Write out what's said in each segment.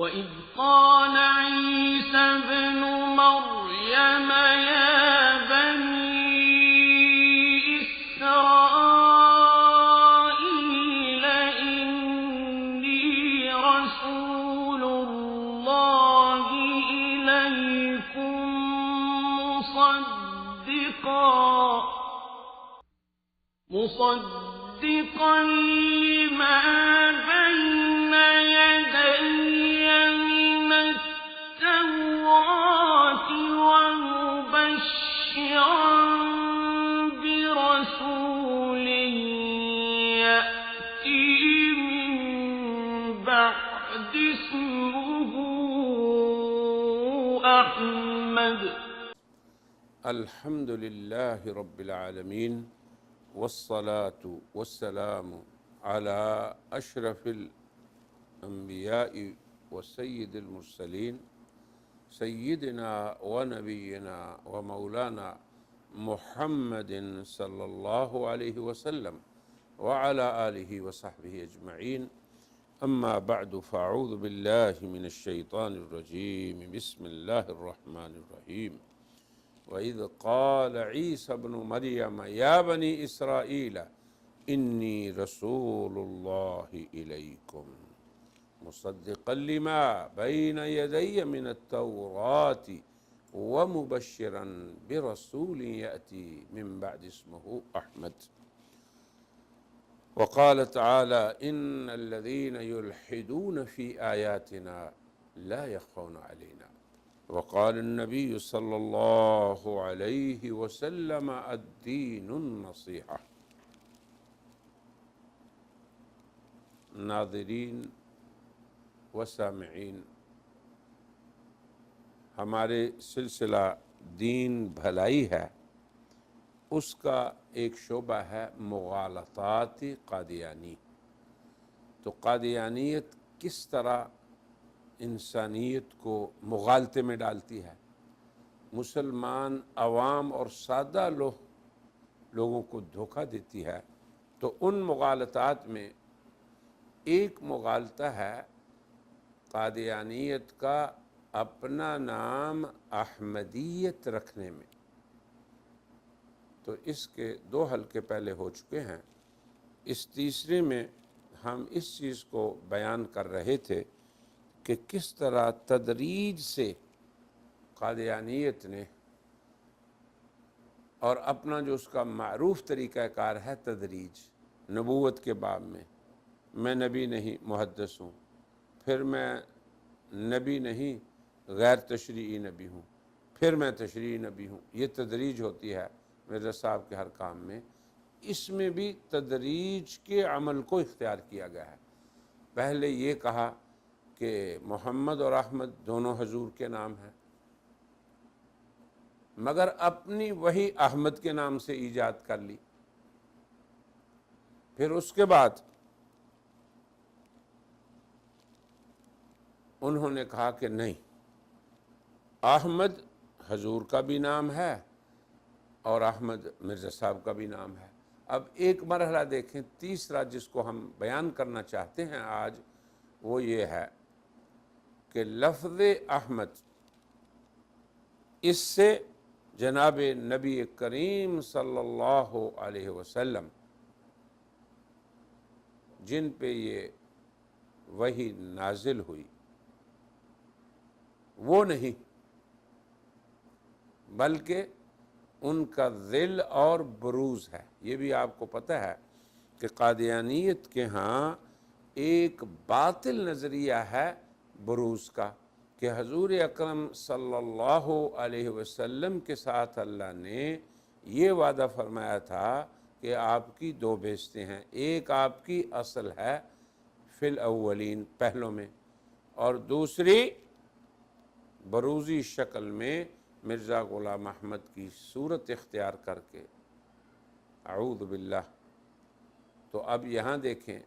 وَإِذْ قَالَ عِيسَى ابْنُ مَرْيَمَ يَا بَنِي إِسْرَائِيلَ إِنِّي رَسُولُ اللَّهِ إِلَيْكُم مُصَدِّقًا لِّمَا بَيْنَ يَدَيَّ مِنَ التَّوْرَاةِ وَمُبَشِّرًا بِرَسُولٍ يَأْتِي مِن بَعْدِي اسْمُهُ أَحْمَدُ. الحمد لله رب العالمين والصلاة والسلام على أشرف الأنبياء وسيد المرسلين سيدنا ونبينا ومولانا محمد صلى الله عليه وسلم وعلى آله وصحبه أجمعين. أما بعد فأعوذ بالله من الشيطان الرجيم. بسم الله الرحمن الرحيم. وَإِذْ قَالَ عِيسَى ابْنُ مَرْيَمَ يَا بَنِي إِسْرَائِيلَ إِنِّي رَسُولُ اللَّهِ إِلَيْكُمْ مُصَدِّقًا لِمَا بَيْنَ يَدَيَّ مِنَ التَّوْرَاةِ وَمُبَشِّرًا بِرَسُولٍ يَأْتِي مِن بَعْدِ اسْمُهُ أَحْمَدُ. وقال تعالى إن الذين يلحدون في آياتنا لا يخفون علينا. وقال النبي صلى الله عليه وسلم الدين النصيحة. ناظرین و سامعین، ہمارے سلسلہ دین بھلائی ہے، اس کا ایک شعبہ ہے مغالطات قادیانی. تو قادیانیت کس طرح انسانیت کو مغالطے میں ڈالتی ہے، مسلمان عوام اور سادہ لوگوں کو دھوکہ دیتی ہے. تو ان مغالطات میں ایک مغالطہ ہے قادیانیت کا اپنا نام احمدیت رکھنے میں. تو اس کے 2 حلقے پہلے ہو چکے ہیں. اس تیسرے میں ہم اس چیز کو بیان کر رہے تھے کہ کس طرح تدریج سے قادیانیت نے، اور اپنا جو اس کا معروف طریقہ کار ہے تدریج، نبوت کے باب میں نبی نہیں محدث ہوں، پھر میں نبی نہیں غیر تشریعی نبی ہوں، پھر میں تشریعی نبی ہوں. یہ تدریج ہوتی ہے مرزا صاحب کے ہر کام میں. اس میں بھی تدریج کے عمل کو اختیار کیا گیا ہے. پہلے یہ کہا کہ محمد اور احمد دونوں حضور کے نام ہیں، مگر اپنی وہی احمد کے نام سے ایجاد کر لی. پھر اس کے بعد انہوں نے کہا کہ نہیں، احمد حضور کا بھی نام ہے اور احمد مرزا صاحب کا بھی نام ہے. اب ایک مرحلہ دیکھیں، تیسرا جس کو ہم بیان کرنا چاہتے ہیں آج، وہ یہ ہے کہ لفظ احمد، اس سے جناب نبی کریم صلی اللہ علیہ وسلم جن پہ یہ وحی نازل ہوئی وہ نہیں، بلکہ ان کا ذل اور بروز ہے. یہ بھی آپ کو پتہ ہے کہ قادیانیت کے ہاں ایک باطل نظریہ ہے بروز کا، کہ حضور اکرم صلی اللہ علیہ وسلم کے ساتھ اللہ نے یہ وعدہ فرمایا تھا کہ آپ کی 2 بیشتیں ہیں. ایک آپ کی اصل ہے فی الاولین، پہلوں میں، اور دوسری بروزی شکل میں مرزا غلام احمد کی صورت اختیار کر کے. اعوذ باللہ. تو اب یہاں دیکھیں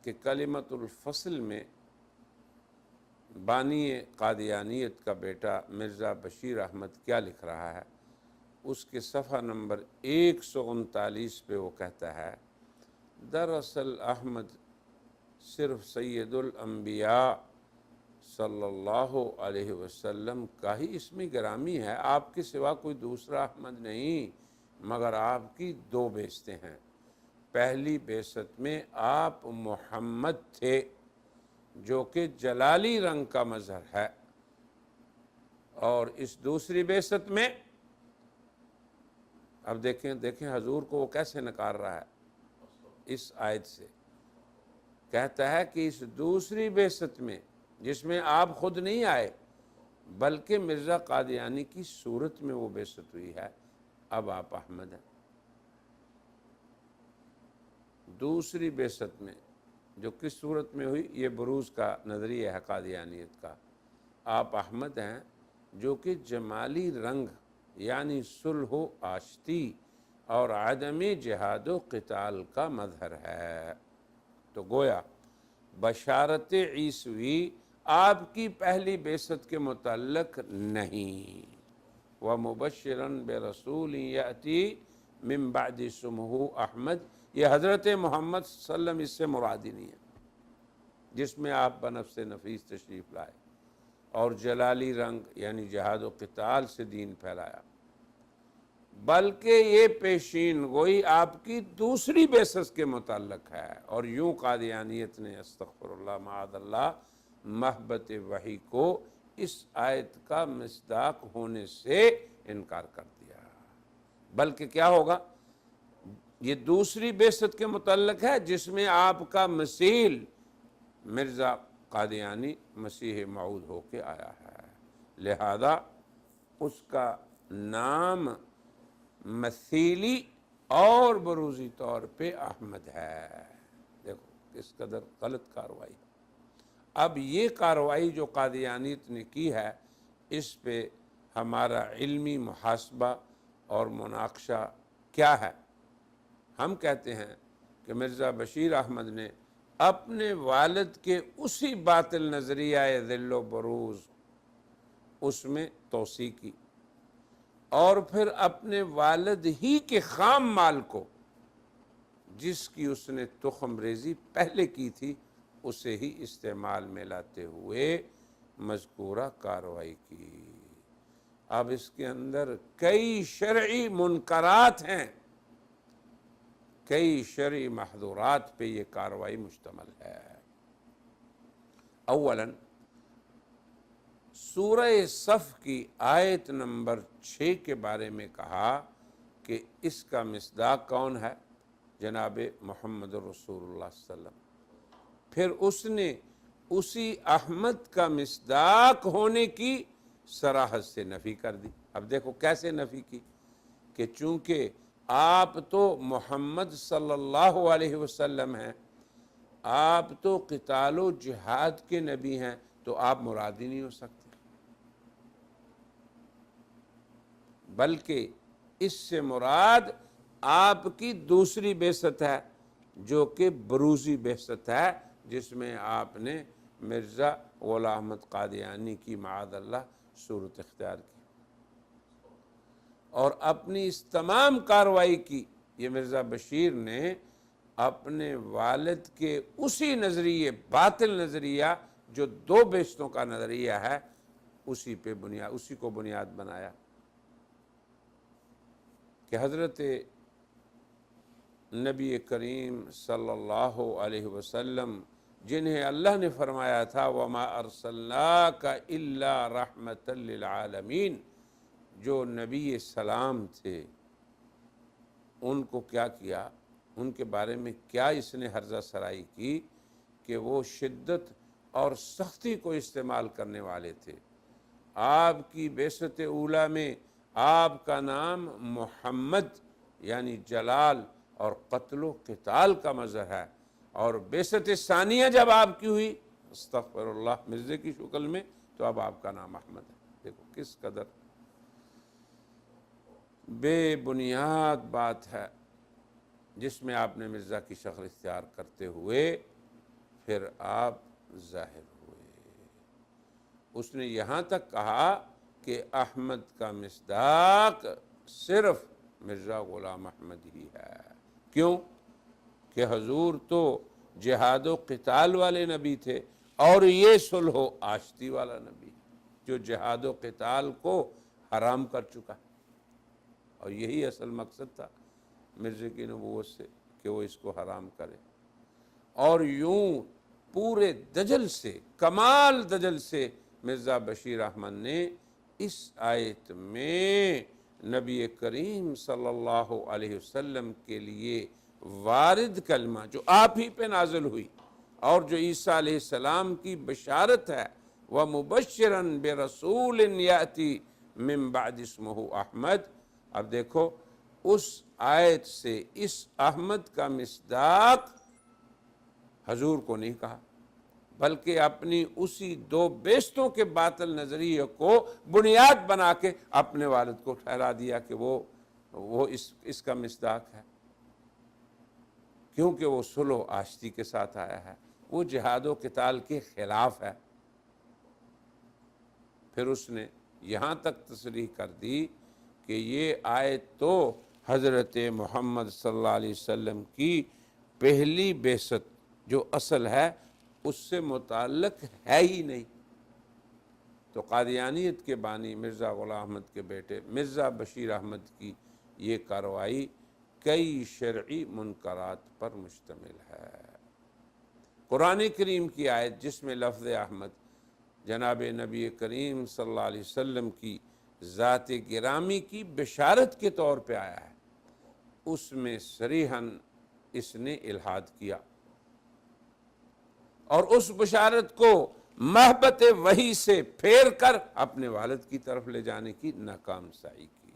کہ کلمۃ الفصل میں بانی قادیانیت کا بیٹا مرزا بشیر احمد کیا لکھ رہا ہے. اس کے صفحہ نمبر 139 پہ وہ کہتا ہے، دراصل احمد صرف سید الانبیاء صلی اللہ علیہ وسلم کا ہی اسم گرامی ہے، آپ کے سوا کوئی دوسرا احمد نہیں، مگر آپ کی دو بعثتیں ہیں۔ پہلی بعثت میں آپ محمد تھے جو کہ جلالی رنگ کا مظہر ہے، اور اس دوسری بعثت میں اب دیکھیں حضور کو وہ کیسے نکار رہا ہے اس آیت سے، کہتا ہے کہ اس دوسری بعثت میں جس میں آپ خود نہیں آئے بلکہ مرزا قادیانی کی صورت میں وہ بعثت ہوئی ہے، اب آپ احمد ہیں۔ دوسری بعثت میں جو کس صورت میں ہوئی، یہ بروز کا نظریہ ہے قادیانیت کا، آپ احمد ہیں جو کہ جمالی رنگ یعنی صلح و آشتی اور عدم جہاد و قتال کا مظہر ہے۔ تو گویا بشارت عیسوی آپ کی پہلی بعثت کے متعلق نہیں، وَمُبَشِّرًا بِرَسُولٍ يَأْتِي مِن بَعْدِ اسْمُهُ احمد، یہ حضرت محمد صلی اللہ علیہ وسلم اس سے مراد ہی نہیں ہے جس میں آپ بنفس نفیس تشریف لائے اور جلالی رنگ یعنی جہاد و قتال سے دین پھیلایا، بلکہ یہ پیشین گوئی آپ کی دوسری بعثت کے متعلق ہے۔ اور یوں قادیانیت نے استغفر اللہ معاذ اللہ محبت وحی کو اس آیت کا مصداق ہونے سے انکار کر دیا، بلکہ کیا ہوگا، یہ دوسری بعثت کے متعلق ہے جس میں آپ کا مثیل مرزا قادیانی مسیح موعود ہو کے آیا ہے، لہذا اس کا نام مثیلی اور بروزی طور پہ احمد ہے۔ دیکھو کس قدر غلط کاروائی۔ اب یہ کاروائی جو قادیانیت نے کی ہے، اس پہ ہمارا علمی محاسبہ اور مناقشہ کیا ہے؟ ہم کہتے ہیں کہ مرزا بشیر احمد نے اپنے والد کے اسی باطل نظریہ ذل و بروز اس میں توسیع کی، اور پھر اپنے والد ہی کے خام مال کو جس کی اس نے تخم ریزی پہلے کی تھی اسے ہی استعمال میں لاتے ہوئے مذکورہ کارروائی کی۔ اب اس کے اندر کئی شرعی منکرات ہیں، کئی شرعی محظورات پہ یہ کارروائی مشتمل ہے۔ اولاً سورہ صف کی آیت نمبر 6 کے بارے میں کہا کہ اس کا مصداق کون ہے؟ جناب محمد رسول اللہ صلی اللہ علیہ وسلم۔ پھر اس نے اسی احمد کا مصداق ہونے کی صراحت سے نفی کر دی۔ اب دیکھو کیسے نفی کی کہ چونکہ آپ تو محمد صلی اللہ علیہ وسلم ہیں، آپ تو قتال و جہاد کے نبی ہیں، تو آپ مراد ہی نہیں ہو سکتے، بلکہ اس سے مراد آپ کی دوسری بعثت ہے جو کہ بروزی بعثت ہے، جس میں آپ نے مرزا غلام احمد قادیانی کی معاذ اللہ صورت اختیار کی، اور اپنی اس تمام کارروائی کی یہ مرزا بشیر نے اپنے والد کے اسی نظریے باطل نظریہ جو دو بعثتوں کا نظریہ ہے اسی کو بنیاد بنایا کہ حضرت نبی کریم صلی اللہ علیہ وسلم جنہیں اللہ نے فرمایا تھا وَمَا أَرْسَلْنَاكَ إِلَّا رَحْمَةً لِلْعَالَمِينَ، جو نبی سلام تھے ان کو کیا کیا، ان کے بارے میں کیا اس نے ہرزہ سرائی کی کہ وہ شدت اور سختی کو استعمال کرنے والے تھے۔ آپ کی بعثت اولیٰ میں آپ کا نام محمد یعنی جلال اور قتل و قتال کا مظہر ہے، اور بعثت ثانیہ جب آپ کی ہوئی استغفر اللہ مرزے کی شکل میں، تو اب آپ کا نام احمد ہے۔ دیکھو کس قدر بے بنیاد بات ہے جس میں آپ نے مرزا کی شکل اختیار کرتے ہوئے پھر آپ ظاہر ہوئے۔ اس نے یہاں تک کہا کہ احمد کا مصداق صرف مرزا غلام احمد ہی ہے۔ کیوں کہ حضور تو جہاد و قتال والے نبی تھے، اور یہ صلح و آشتی والا نبی جو جہاد و قتال کو حرام کر چکا ہے، اور یہی اصل مقصد تھا مرزا کی نبوت سے کہ وہ اس کو حرام کرے۔ اور یوں پورے دجل سے، کمال دجل سے مرزا بشیر احمد نے اس آیت میں نبی کریم صلی اللہ علیہ وسلم کے لیے وارد کلمہ جو آپ ہی پہ نازل ہوئی اور جو عیسیٰ علیہ السلام کی بشارت ہے، وَمُبَشِّرًا بِرَسُولٍ يَأْتِي مِن بَعْدِ اسْمُهُ احمد، اب دیکھو اس آیت سے اس احمد کا مصداق حضور کو نہیں کہا، بلکہ اپنی اسی دو بیستوں کے باطل نظریے کو بنیاد بنا کے اپنے والد کو ٹھہرا دیا کہ وہ اس کا مصداق ہے، کیونکہ وہ صلح و آشتی کے ساتھ آیا ہے، وہ جہاد و قتال کے خلاف ہے۔ پھر اس نے یہاں تک تصریح کر دی کہ یہ آیت تو حضرت محمد صلی اللہ علیہ وسلم کی پہلی بعثت جو اصل ہے اس سے متعلق ہے ہی نہیں۔ تو قادیانیت کے بانی مرزا غلام احمد کے بیٹے مرزا بشیر احمد کی یہ کارروائی کئی شرعی منکرات پر مشتمل ہے۔ قرآن کریم کی آیت جس میں لفظ احمد جناب نبی کریم صلی اللہ علیہ وسلم کی ذات گرامی کی بشارت کے طور پہ آیا ہے، اس میں صریحاً اس نے الحاد کیا اور اس بشارت کو محبت وحی سے پھیر کر اپنے والد کی طرف لے جانے کی ناکام سعی کی۔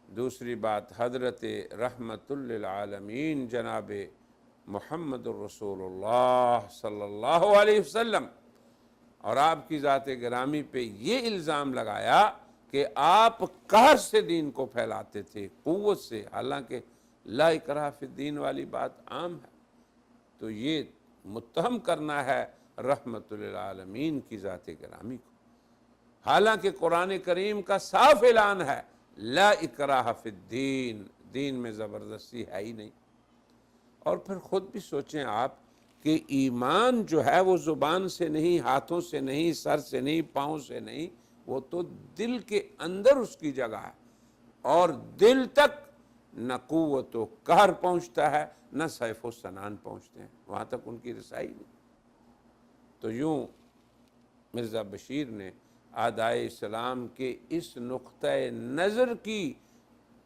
دوسری بات، حضرت رحمت للعالمین جناب محمد الرسول اللہ صلی اللہ علیہ وسلم اور آپ کی ذات گرامی پہ یہ الزام لگایا کہ آپ قہر سے دین کو پھیلاتے تھے، قوت سے، حالانکہ لا اکراہ فی الدین والی بات عام ہے۔ تو یہ متہم کرنا ہے رحمت للعالمین کی ذات گرامی کو، حالانکہ قرآن کریم کا صاف اعلان ہے لا اکراہ فی الدین، دین میں زبردستی ہے ہی نہیں۔ اور پھر خود بھی سوچیں آپ کہ ایمان جو ہے وہ زبان سے نہیں، ہاتھوں سے نہیں، سر سے نہیں، پاؤں سے نہیں، وہ تو دل کے اندر اس کی جگہ ہے، اور دل تک نہ قوت و قہر پہنچتا ہے نہ سیف و سنان پہنچتے ہیں، وہاں تک ان کی رسائی نہیں۔ تو یوں مرزا بشیر نے اعدائے اسلام کے اس نقطۂ نظر کی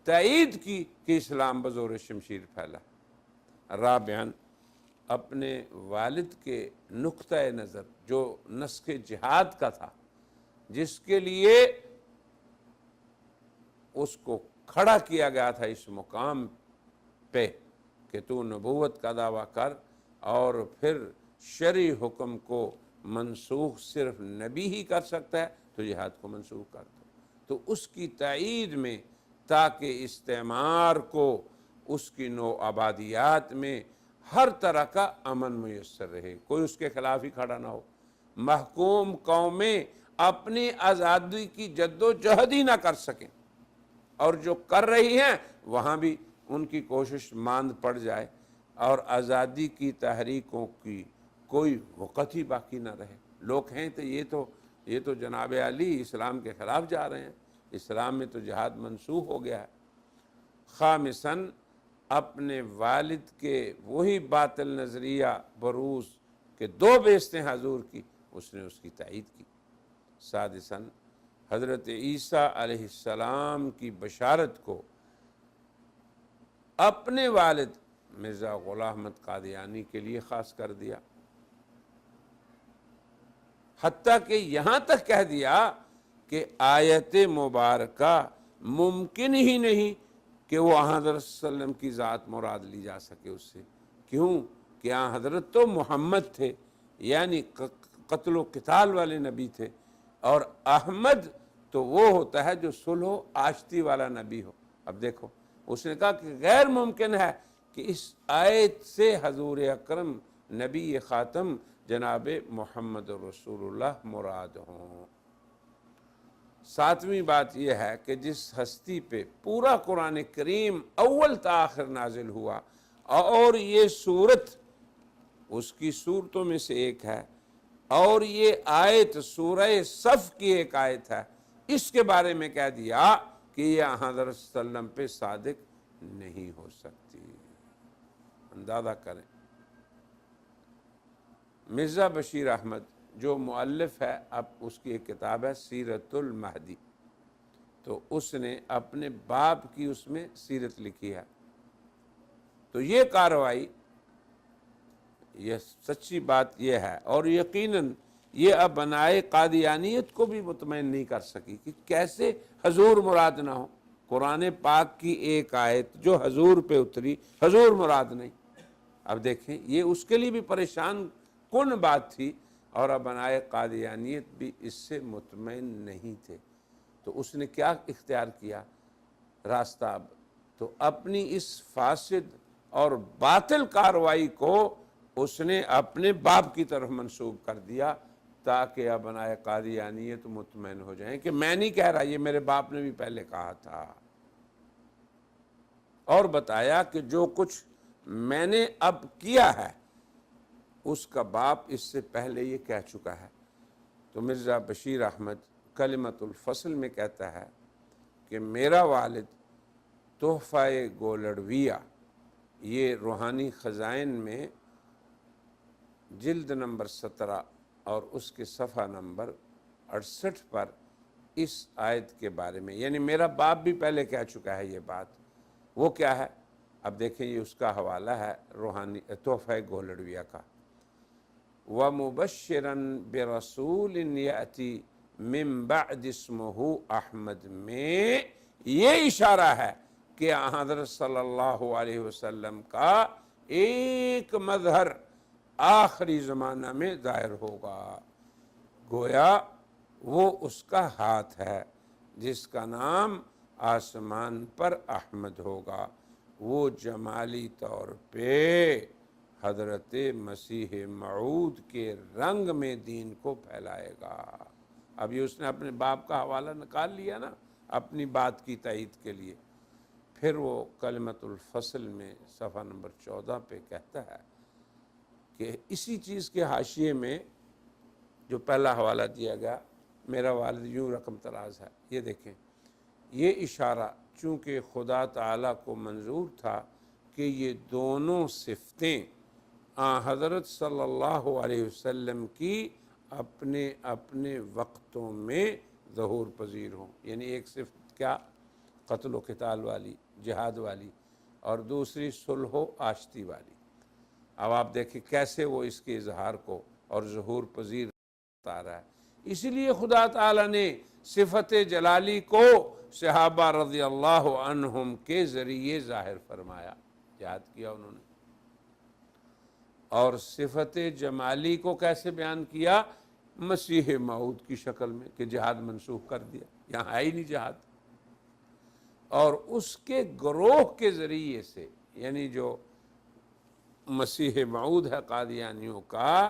تائید کی کہ اسلام بزور شمشیر پھیلا۔ رابعاً اپنے والد کے نقطۂ نظر جو نسخ جہاد کا تھا، جس کے لیے اس کو کھڑا کیا گیا تھا اس مقام پہ کہ تو نبوت کا دعویٰ کر اور پھر شرعی حکم کو منسوخ صرف نبی ہی کر سکتا ہے، تو جہاد کو منسوخ کر دو۔ تو اس کی تائید میں تاکہ استعمار کو اس کی نو آبادیات میں ہر طرح کا امن میسر رہے، کوئی اس کے خلاف ہی کھڑا نہ ہو، محکوم قومیں اپنی آزادی کی جد و جہد ہی نہ کر سکیں، اور جو کر رہی ہیں وہاں بھی ان کی کوشش ماند پڑ جائے اور آزادی کی تحریکوں کی کوئی وقت ہی باقی نہ رہے۔ لوگ ہیں تو یہ تو جناب علی اسلام کے خلاف جا رہے ہیں، اسلام میں تو جہاد منسوخ ہو گیا ہے۔ خامساً اپنے والد کے وہی باطل نظریہ بروز کہ دو بیستیں حضور کی، اس نے اس کی تائید کی۔ سادساً حضرت عیسیٰ علیہ السلام کی بشارت کو اپنے والد مرزا غلام احمد قادیانی کے لیے خاص کر دیا، حتیٰ کہ یہاں تک کہہ دیا کہ آیت مبارکہ ممکن ہی نہیں کہ وہ حضرت صلی اللہ علیہ وسلم کی ذات مراد لی جا سکے اس سے، کیوں کہ حضرت تو محمد تھے، یعنی قتل و قتال والے نبی تھے، اور احمد تو وہ ہوتا ہے جو صلح و آشتی والا نبی ہو۔ اب دیکھو اس نے کہا کہ غیر ممکن ہے کہ اس آیت سے حضور اکرم نبی خاتم جناب محمد رسول اللہ مراد ہوں۔ ساتویں بات یہ ہے کہ جس ہستی پہ پورا قرآن کریم اول تا آخر نازل ہوا اور یہ صورت اس کی صورتوں میں سے ایک ہے، اور یہ آیت سورہ صف کی ایک آیت ہے، اس کے بارے میں کہہ دیا کہ یہ حضرت صلی اللہ علیہ وسلم پہ صادق نہیں ہو سکتی۔ اندازہ کریں، مرزا بشیر احمد جو مؤلف ہے، اب اس کی ایک کتاب ہے سیرت المہدی، تو اس نے اپنے باپ کی اس میں سیرت لکھی ہے۔ تو یہ کارروائی، یہ سچی بات یہ ہے، اور یقیناً یہ اب بنائے قادیانیت کو بھی مطمئن نہیں کر سکی کہ کیسے حضور مراد نہ ہو۔ قرآن پاک کی ایک آیت جو حضور پہ اتری، حضور مراد نہیں۔ اب دیکھیں، یہ اس کے لیے بھی پریشان کن بات تھی، اور اب بنائے قادیانیت بھی اس سے مطمئن نہیں تھے۔ تو اس نے کیا اختیار کیا راستہ؟ اب تو اپنی اس فاسد اور باطل کارروائی کو اس نے اپنے باپ کی طرف منسوب کر دیا، تاکہ اب بنائے قادیانیت مطمئن ہو جائیں کہ میں نہیں کہہ رہا، یہ میرے باپ نے بھی پہلے کہا تھا۔ اور بتایا کہ جو کچھ میں نے اب کیا ہے اس کا باپ اس سے پہلے یہ کہہ چکا ہے۔ تو مرزا بشیر احمد کلمۃ الفصل میں کہتا ہے کہ میرا والد تحفہ گولڑویہ، یہ روحانی خزائن میں جلد نمبر 17 اور اس کے صفحہ نمبر 68 پر اس آیت کے بارے میں، یعنی میرا باپ بھی پہلے کہہ چکا ہے یہ بات۔ وہ کیا ہے؟ اب دیکھیں، یہ اس کا حوالہ ہے روحانی تحفہ گولڑویہ کا۔ وَمُبَشِّرًا بِرَسُولٍ يَأْتِي مِن بَعْدِ اسْمُهُ احمد میں یہ اشارہ ہے کہ حضرت صلی اللہ علیہ وسلم کا ایک مظہر آخری زمانہ میں ظاہر ہوگا، گویا وہ اس کا ہاتھ ہے جس کا نام آسمان پر احمد ہوگا۔ وہ جمالی طور پہ حضرت مسیح موعود کے رنگ میں دین کو پھیلائے گا۔ اب یہ اس نے اپنے باپ کا حوالہ نکال لیا نا اپنی بات کی تائید کے لیے۔ پھر وہ کلمۃ الفصل میں صفحہ نمبر 14 پہ کہتا ہے کہ اسی چیز کے حاشیے میں جو پہلا حوالہ دیا گیا، میرا والد یوں رقم تراز ہے، یہ دیکھیں، یہ اشارہ چونکہ خدا تعالیٰ کو منظور تھا کہ یہ دونوں صفتیں حضرت صلی اللہ علیہ وسلم کی اپنے اپنے وقتوں میں ظہور پذیر ہوں، یعنی ایک صفت کیا؟ قتل و قتال والی، جہاد والی، اور دوسری صلح و آشتی والی۔ اب آپ دیکھیں کیسے وہ اس کے اظہار کو اور ظہور پذیر بتا رہا ہے۔ اسی لیے خدا تعالیٰ نے صفت جلالی کو صحابہ رضی اللہ عنہم کے ذریعے ظاہر فرمایا، یاد کیا انہوں نے۔ اور صفت جمالی کو کیسے بیان کیا؟ مسیح موعود کی شکل میں، کہ جہاد منسوخ کر دیا، یہاں ہے ہی نہیں جہاد۔ اور اس کے گروہ کے ذریعے سے، یعنی جو مسیح موعود ہے قادیانیوں کا،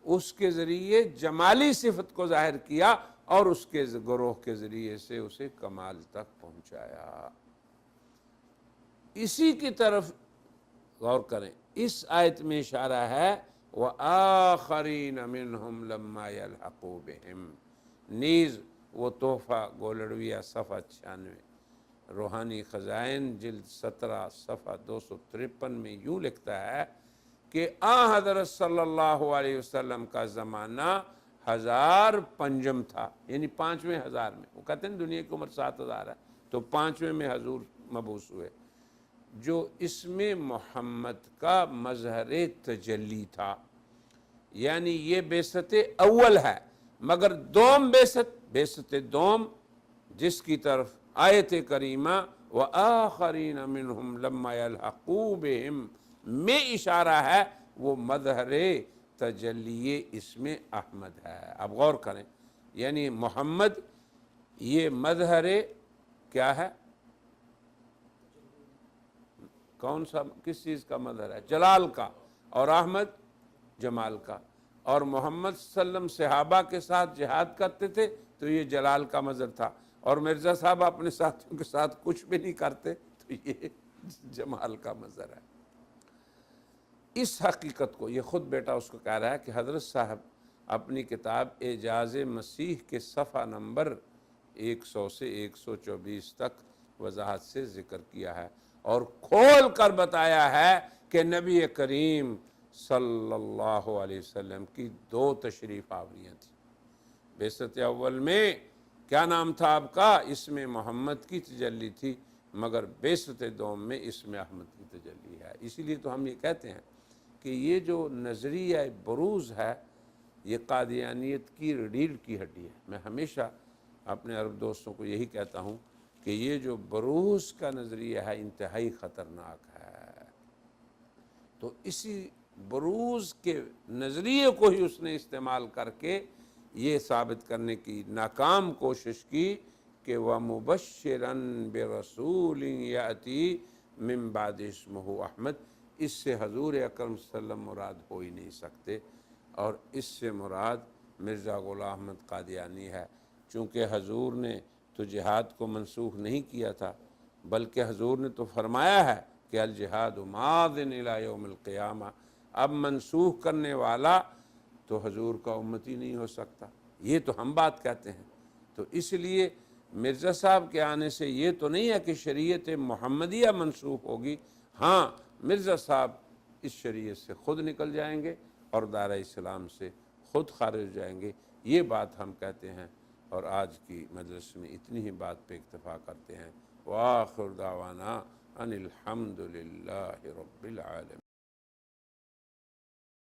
اس کے ذریعے جمالی صفت کو ظاہر کیا اور اس کے گروہ کے ذریعے سے اسے کمال تک پہنچایا۔ اسی کی طرف غور کریں، اس آیت میں اشارہ ہے وَآخَرِينَ مِنْهُمْ لَمَّا يَلْحَقُوا بِهِمْ، نیز وہ تحفہ گولڑویہ صفحہ 96 روحانی خزائن جلد 17 صفحہ 253 میں یوں لکھتا ہے کہ حضرت صلی اللہ علیہ وسلم کا زمانہ 1000 پنجم تھا، یعنی 5ویں ہزار میں۔ وہ کہتے ہیں دنیا کی عمر 7000 ہے، تو 5ویں میں حضور مبعوث ہوئے، جو اسم محمد کا مظہر تجلی تھا۔ یعنی یہ بعثت اول ہے، مگر دوم بعثت دوم جس کی طرف آیت کریمہ وَآخَرِينَ مِنْهُمْ لَمَّا يَلْحَقُوا بِهِمْ میں اشارہ ہے، وہ مظہر تجلی اسم احمد ہے۔ اب غور کریں، یعنی محمد یہ مظہر کیا ہے؟ کون سا، کس چیز کا مظہر ہے؟ جلال کا، اور احمد جمال کا۔ اور محمد صلی اللہ علیہ وسلم صحابہ کے ساتھ جہاد کرتے تھے تو یہ جلال کا مظہر تھا، اور مرزا صاحب اپنے ساتھیوں کے ساتھ کچھ بھی نہیں کرتے تو یہ جمال کا مظہر ہے۔ اس حقیقت کو یہ خود بیٹا اس کو کہہ رہا ہے کہ حضرت صاحب اپنی کتاب اعجاز مسیح کے صفحہ نمبر 100 سے 124 تک وضاحت سے ذکر کیا ہے اور کھول کر بتایا ہے کہ نبی کریم صلی اللہ علیہ وسلم کی 2 تشریف آوریاں تھیں۔ بعثت اول میں کیا نام تھا آپ کا؟ اسم محمد کی تجلی تھی، مگر بعثت دوم میں اسم احمد کی تجلی ہے۔ اسی لیے تو ہم یہ کہتے ہیں کہ یہ جو نظریہ بروز ہے یہ قادیانیت کی ریڑھ کی ہڈی ہے۔ میں ہمیشہ اپنے عرب دوستوں کو یہی کہتا ہوں کہ یہ جو بروز کا نظریہ ہے انتہائی خطرناک ہے۔ تو اسی بروز کے نظریے کو ہی اس نے استعمال کر کے یہ ثابت کرنے کی ناکام کوشش کی کہ وَمُبَشِّرًا بِرَسُولٍ يَأْتِي مِن بَعْدِ اسْمُهُ احمد، اس سے حضور اکرم صلی اللہ علیہ وسلم مراد ہو ہی نہیں سکتے، اور اس سے مراد مرزا غلام احمد قادیانی ہے، چونکہ حضور نے تو جہاد کو منسوخ نہیں کیا تھا، بلکہ حضور نے تو فرمایا ہے کہ الجہاد ماض الی یوم القیامہ، اب منسوخ کرنے والا تو حضور کا امتی نہیں ہو سکتا، یہ تو ہم بات کہتے ہیں۔ تو اس لیے مرزا صاحب کے آنے سے یہ تو نہیں ہے کہ شریعت محمدیہ منسوخ ہوگی، ہاں مرزا صاحب اس شریعت سے خود نکل جائیں گے اور دائرہ اسلام سے خود خارج ہو جائیں گے، یہ بات ہم کہتے ہیں، اور آج کی مجلس میں اتنی ہی بات پہ اکتفا کرتے ہیں۔ وآخر دعوانا ان الحمد للہ رب العالمین۔